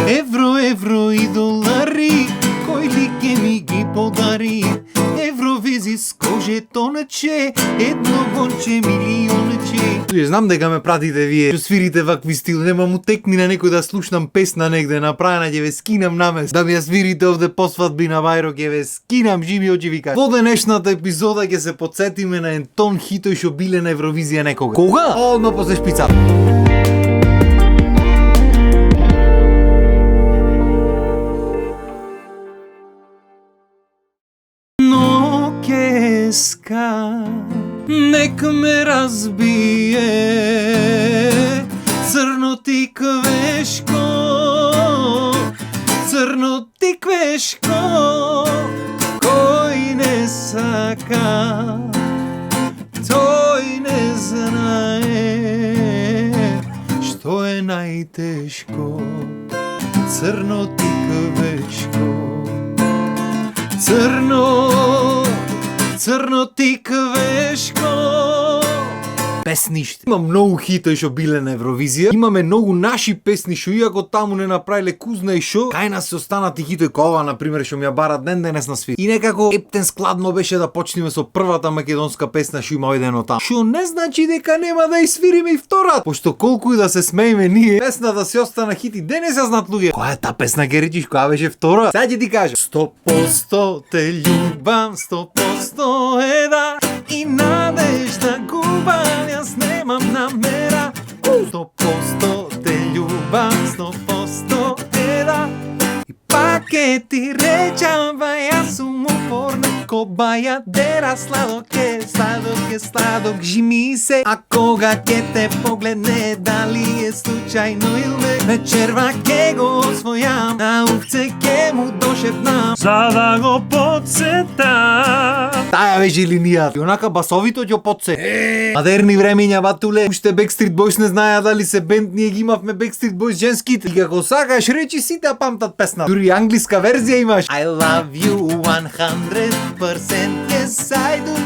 Евро и долари, кой ли ке ми ги подари? Евровизи с кожетоначе, едно гонче милионече. Знам дека ме пратите вие, што свирите вакви стил, нема му текни на некој да слушнам песна негде направена, ќе ве скинам намес, да ми ја свирите овде по свадби на Вајро, ќе ве скинам живи очи вика. Во денешната епизода ќе се подсетиме на ентон хитој што биле на Евровизија некога. Кога? Одма после шпица. Нека ме разбие црно тиквешко, црно тиквешко, кој не сака, тој не знае што е најтешко. Црно тиквешко, црно тиквешко. Песниште. Има многу хитои што биле на Евровизија. Имаме многу наши песни што иако таму не направиле кузна и шо, кај нас се останати хитои кој ова на пример што ми ја бара ден денес на свир. И некако ептен складно беше да почнеме со првата македонска песна што има одено таму. Што не значи дека нема да ја свириме и втората, пошто колку и да се смееме ние, песната се остана хит и денес ја знаат луѓе. Која е та песна ке речиш, која беше втора? Сега ќе ти кажам. 100% те љубам, 100% е да и надежда губам, јас немам намера. 100% те љубам, 100% е да и пак ке ти речам, ба јас сум упорна ко бајадера. Сладок е, сладок, жими се, а кога ке те погледне, дали е случајно или не, вечерва ке го освојам, на овце ке му дошепнам, за да го подсетам. Таја беше линијата. И онака басовито ќе подсет. Модерни времења, батуле. Уште Backstreet Boys не знаја дали се бенд, ние ги имавме Backstreet Boys женските. И како сакаш речи сите памтат песна. Дури англиска верзија имаш. I love you 100%, yes I do.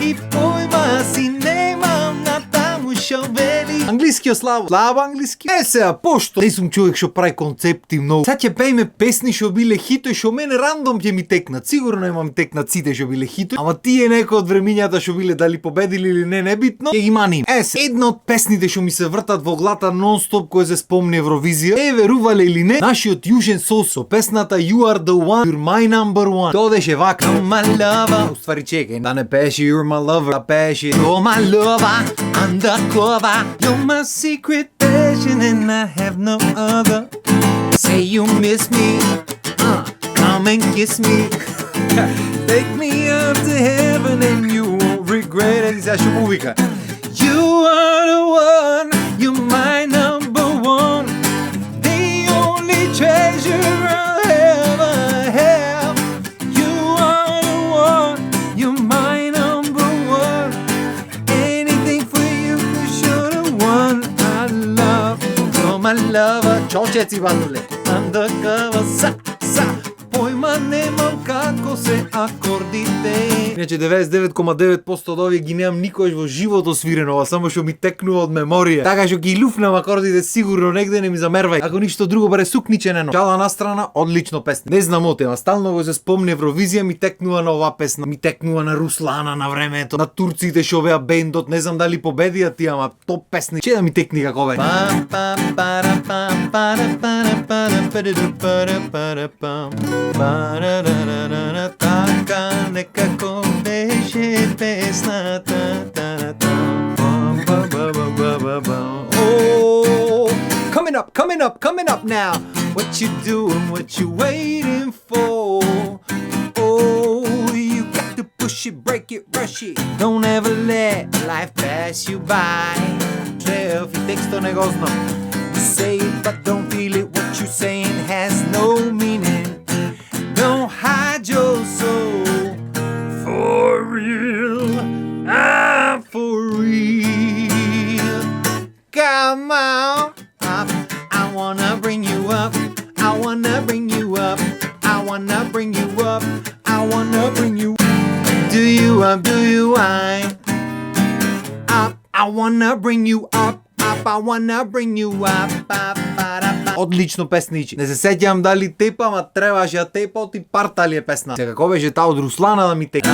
И појма си немам на таму шо вели. Англискиот слабо англиски. Сега, пошто не сум човек што прави концепти многу. Сега ќе пееме песни што биле хитои, што мене рандом ќе ми текнат. Сигурно нема ми текнат сите што биле хитои, ама тие некои од времињата што биле дали победили или не, небитно, ќе ги маним. Една од песните што ми се вртат во глата нон-стоп кој се спомни Евровизија, верувале или не, нашиот Южен Сос со песната You Are The One, You're My Number One. Тоа беше вака. You're my lover. Уствари чекај, да не пееше You're my lover, да пееше You're my lover, undercover, you're my secret passion and I have no other. Say you miss me, come and kiss me. Take me up to heaven and you won't regret it. Сега што мувика. You are the one, you're my number one, the only treasure I'll ever have. You are the one, you're my number one, anything for you, 'cause you're the one I love. You're my lover. Чочеци, батуле. Undercover, појма немам како се акордите. Иначе 99,9% од овие ги немам никош во живото свирено, а само што ми текнува од меморија. Така што ги луфнам акордите сигурно негде, не ми замервај. Ако ништо друго баре сукниченено. Шала на страна, одлично песна. Не знам отема, стално го се спомни Евровизија, ми текнува на оваа песна, ми текнува на Руслана на времето, на турците што беа бендот, не знам дали победија тие, ама топ песни. Че да ми текни како бе. Така некако беше песната. Coming up now. What you doing, what you waiting for? Oh, you got to push it, break it, rush it. Don't ever let life pass you by. Трефи тексто не го знам. Say it but don't feel it, what you saying has no meaning. Don't hide your soul. For real, I'm for real. Come on up, I wanna bring you up. I wanna bring you up. I wanna bring you up. I wanna bring you. Do you up? I wanna bring you up. I wanna bring you up. Одлично песничи. Не се сеќавам дали тепа, ама требаше да тепа, оти парта ли е песна. Сега како беше таа од Руслана да ми тепа.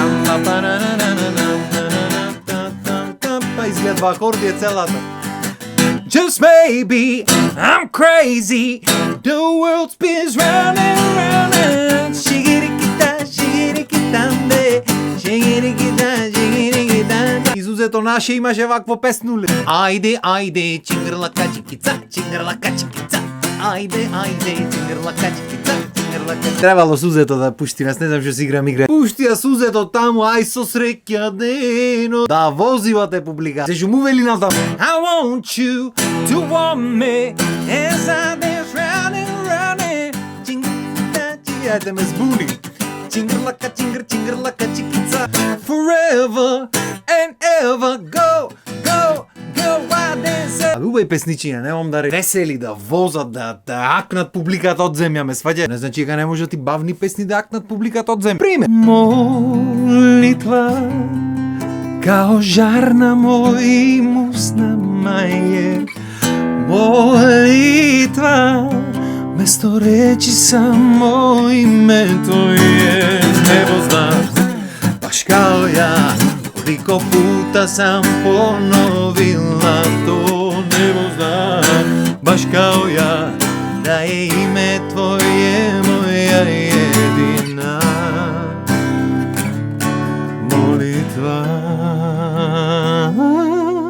Изгледва акорди е целата. Just maybe I'm crazy. The world spins round and round and Изузето наше имаше вакво песнуле. Ајде, ајде, чингрлака чикица, чингрлака чикица. Ајде, ајде, чингрлака чикица, чингрлака. Требало сузето да пушти, аз не знам што си играм игра. Пушти ја сузето таму, ај со среќа дено. Да возивате публика. Се шуму вели натаму. I want you to want me as I dance round and round and Ајде ме збуни. Чингрлака, чингрлака чикица. Forever and ever go, go, go, wild dancer. Убави песничиња, немам да весели, да возат, да акнат публиката од земја, ме сваѓа. Не значи дека не може ти бавни песни да акнат публиката од земја. Пример. Молитва као жар на мој мусна маје. Молитва место речи само името е. Небо знаш, баш као ја, колико пута сам поновила то. Небо знаш, баш као ја, да е име твое моја едина молитва.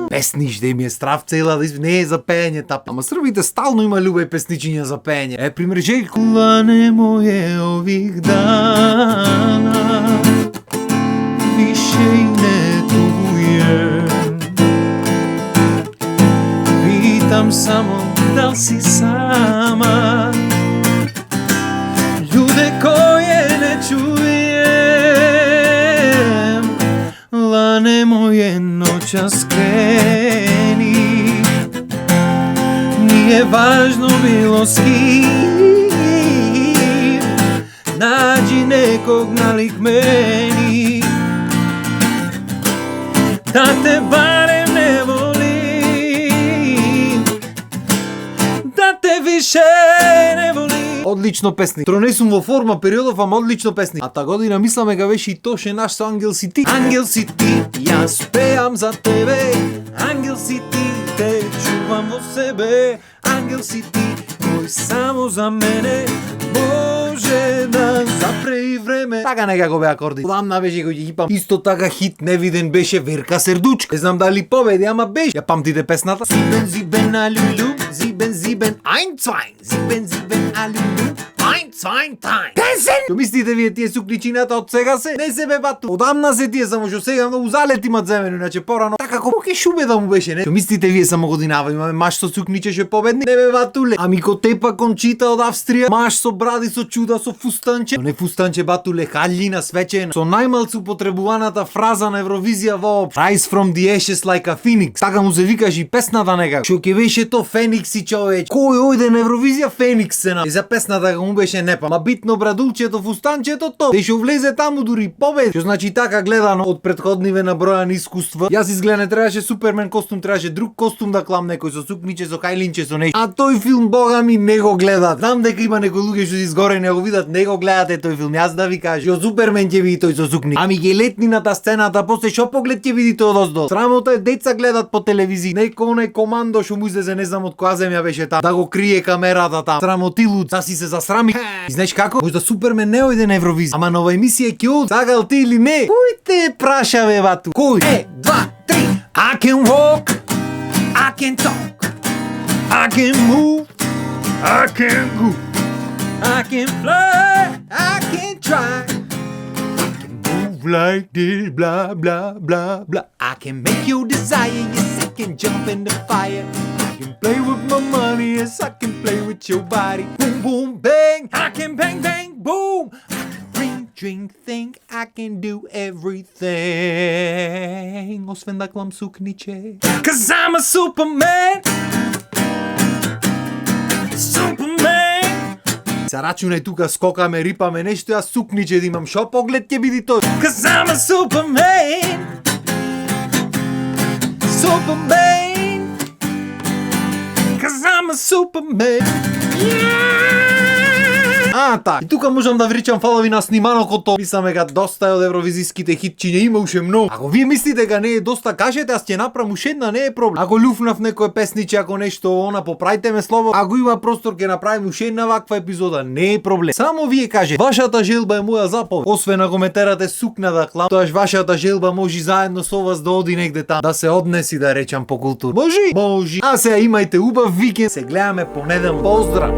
Песниш, да им е страв цела, да не е за пеење тапа. Ама србите стално има љубе песничиња за пеење. Е, пример, Жеljko Lane моје ових дана, више и не тугујем. Питам само дал си сама, људе које не чујем. Lane моје noćas kreni, nije važno bilo s kim, nađi nekog nalik meni, da te barem ne volim, da te više ne volim. Одлично песни. Тро не сум во форма периодов, ама одлично песни. А та година мисламе га беше и тоше наш со Ангел си ти. Ангел си ти, јас пеам за тебе. Ангел си ти, те чувам во себе. Ангел си ти, кој само за мене може да запре и време. Така некако бе акорди. Одамна беше кој ги пам. Исто така хит невиден беше Верка Сердучка. Не знам дали победи, ама беше. Ја памтите песната? Зибен, зибен, алюлю, зибен, зибен, айн, цвайн. Зибен, зибен, алюлю, айн, цвайн, тајн. Песен! Што мислите вие тие сукничината од сега се? Не се бе бату. Одамна се тие, само што сега многу залет имат земено, иначе порано. Така како ке шубе да му беше, не? Што мислите вие само годинава имаме маш со сукниче ше победни? Не бе батуле. Ами ко тепа Кончита од Австрија, маш со бради, со чуда, со фустанче. Но не фустанче батуле, хаљина свечена. Со најмалку потребуваната фраза на Евровизија воопшто. Rise from the ashes like a phoenix. Така му се викаш и песната некако. Што ќе беше то Феникси човеч. Кој ојде на Евровизија Феникс се на. И за песната му беше непа. Ма битно брадулчето, фустанчето то. Те што влезе таму дури победи. Што значи така гледано од претходниве набројани искуства. Јас изгледа не требаше Супермен костум, требаше друг костум да клам некој со сукниче, со кајлинче, со нешто. А тој филм бога ми не го гледат. Знам дека има некои луѓе што изгоре не го видат, не го гледате тој филм. Јас да ви кажам, што Супермен ќе види тој со сукни. Ами ги летнината сцената, после што поглед ќе видите одоздол. Срамота е деца гледат по телевизија. Некој оној командо што му излезе не знам од која земја беше таа, да го крие камерата таа. Срамотилу, да си се засрами. И знаеш како? Можда Супермен не ојде на Евровизија, ама нова емисија ќе оди. Сакал ти или не? Кој те праша бе бату? Кој? 1, 2, 3. I can walk, I can talk, I can move, I can go, I can fly, I can try, I can move like this, blah, blah, blah, blah. I can make you desire, yes, I can jump in the fire. I can play with my money, yes, I can play with your body. Boom, boom, bang, I can bang, bang, boom. Drink, think I can do everything. Освен да клам сукниче. Cause I'm a Superman. Superman. Се рачунај тука, скокаме, рипаме нешто, јас сукниче да имам. Шо поглед ќе биди тој? Cause I'm a Superman. Superman. Cause I'm a Superman. Так. И тука можам да вричам фалови на сниманокото. Мислам дека доста е од евровизиските хитчиња, има уште многу. Ако вие мислите дека не е доста, кажете, аз ќе направам уште една, не е проблем. Ако люфнав некој песниче, ако нешто она, поправите ме слово. Ако има простор ќе направим уште една ваква епизода, не е проблем. Само вие кажете, вашата желба е моја заповед. Освен ако ме терате сукна да клам, тоаш вашата желба може заедно со вас да оди негде там, да се однеси да речам по култура. Може? Може. А сега имајте убав викенд. Се гледаме понеделник. Поздрав.